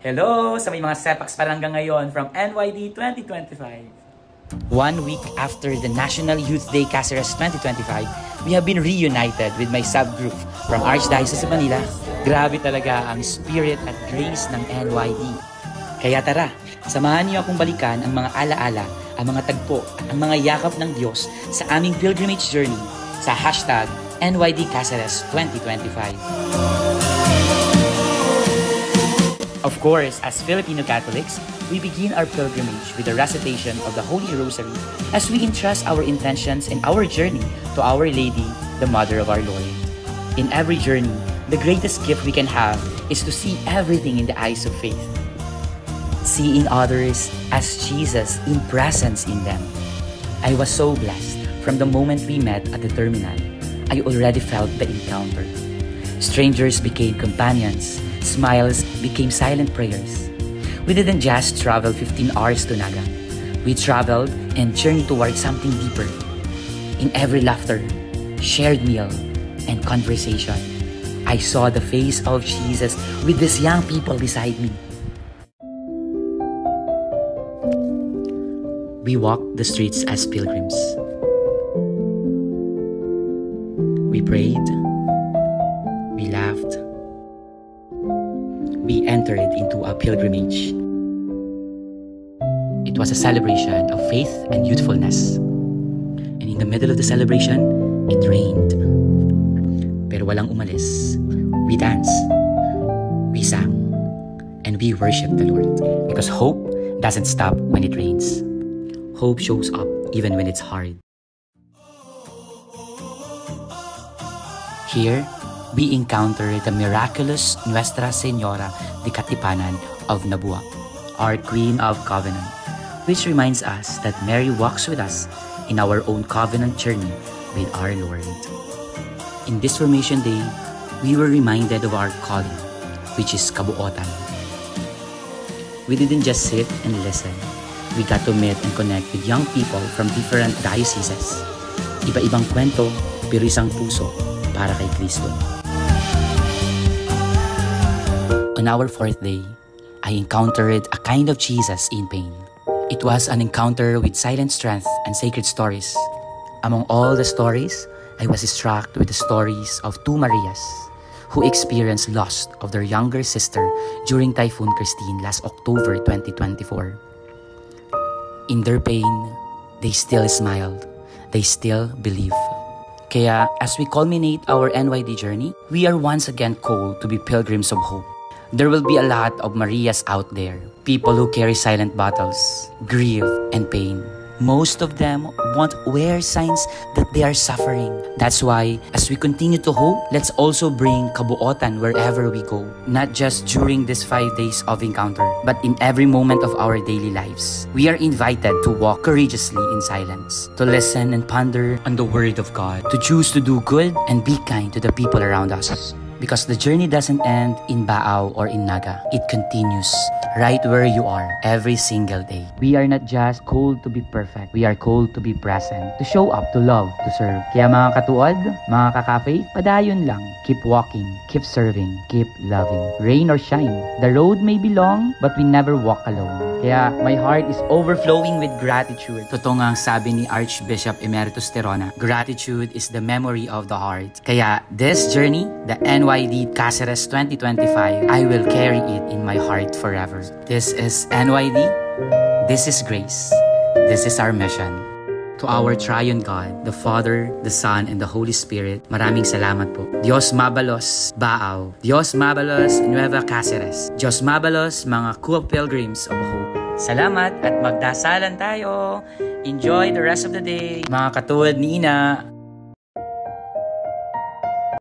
Hello sa may mga sepaks pa lang hanggang ngayon from NYD 2025. 1 week after the National Youth Day Caceres 2025, we have been reunited with my subgroup from Archdiocese of Manila. Grabe talaga ang spirit at grace ng NYD. Kaya tara, samahan niyo akong balikan ang mga alaala, ang mga tagpo, ang mga yakap ng Diyos sa aming pilgrimage journey sa hashtag NYD Caceres 2025. Of course, as Filipino Catholics, we begin our pilgrimage with the recitation of the Holy Rosary as we entrust our intentions and our journey to Our Lady, the Mother of our Lord. In every journey, the greatest gift we can have is to see everything in the eyes of faith. Seeing others as Jesus in presence in them. I was so blessed from the moment we met at the terminal. I already felt the encounter. Strangers became companions. Smiles became silent prayers. We didn't just travel 15 hours to Naga. We traveled and journeyed towards something deeper. In every laughter, shared meal, and conversation, I saw the face of Jesus with these young people beside me. We walked the streets as pilgrims. We prayed. We laughed. We entered into a pilgrimage. It was a celebration of faith and youthfulness. And in the middle of the celebration, it rained. Pero walang umalis. We danced. We sang. And we worshiped the Lord. Because hope doesn't stop when it rains. Hope shows up even when it's hard. Here, we encounter the miraculous Nuestra Señora de Katipunan of Nabua, our Queen of Covenant, which reminds us that Mary walks with us in our own covenant journey with our Lord. In this Formation Day, we were reminded of our calling, which is kabuotan. We didn't just sit and listen. We got to meet and connect with young people from different dioceses. Iba-ibang kwento, pero isang puso para kay Kristo. On our 4th day, I encountered a kind of Jesus in pain. It was an encounter with silent strength and sacred stories. Among all the stories, I was struck with the stories of two Marias who experienced loss of their younger sister during Typhoon Christine last October 2024. In their pain, they still smiled. They still believe. Kaya, as we culminate our NYD journey, we are once again called to be pilgrims of hope. There will be a lot of Marias out there, people who carry silent battles, grief, and pain. Most of them won't wear signs that they are suffering. That's why, as we continue to hope, let's also bring kabuotan wherever we go. Not just during these 5 days of encounter, but in every moment of our daily lives. We are invited to walk courageously in silence, to listen and ponder on the Word of God, to choose to do good and be kind to the people around us. Because the journey doesn't end in Baao or in Naga. It continues right where you are every single day. We are not just called to be perfect. We are called to be present, to show up, to love, to serve. Kaya mga katuod, mga kaka-faith, padayon lang. Keep walking, keep serving, keep loving. Rain or shine, the road may be long, but we never walk alone. Kaya my heart is overflowing with gratitude. Totoo nga ang sabi ni Archbishop Emeritus Terona, gratitude is the memory of the heart. Kaya this journey, the NYD Caceres 2025, I will carry it in my heart forever. This is NYD. This is grace. This is our mission. To our Triune God, the Father, the Son, and the Holy Spirit, maraming salamat po. Diyos mabalos, Baao. Diyos mabalos, Nueva Caceres. Diyos mabalos, mga co-pilgrims of hope. Salamat at magdasalan tayo. Enjoy the rest of the day. Mga katuwad ni Ina.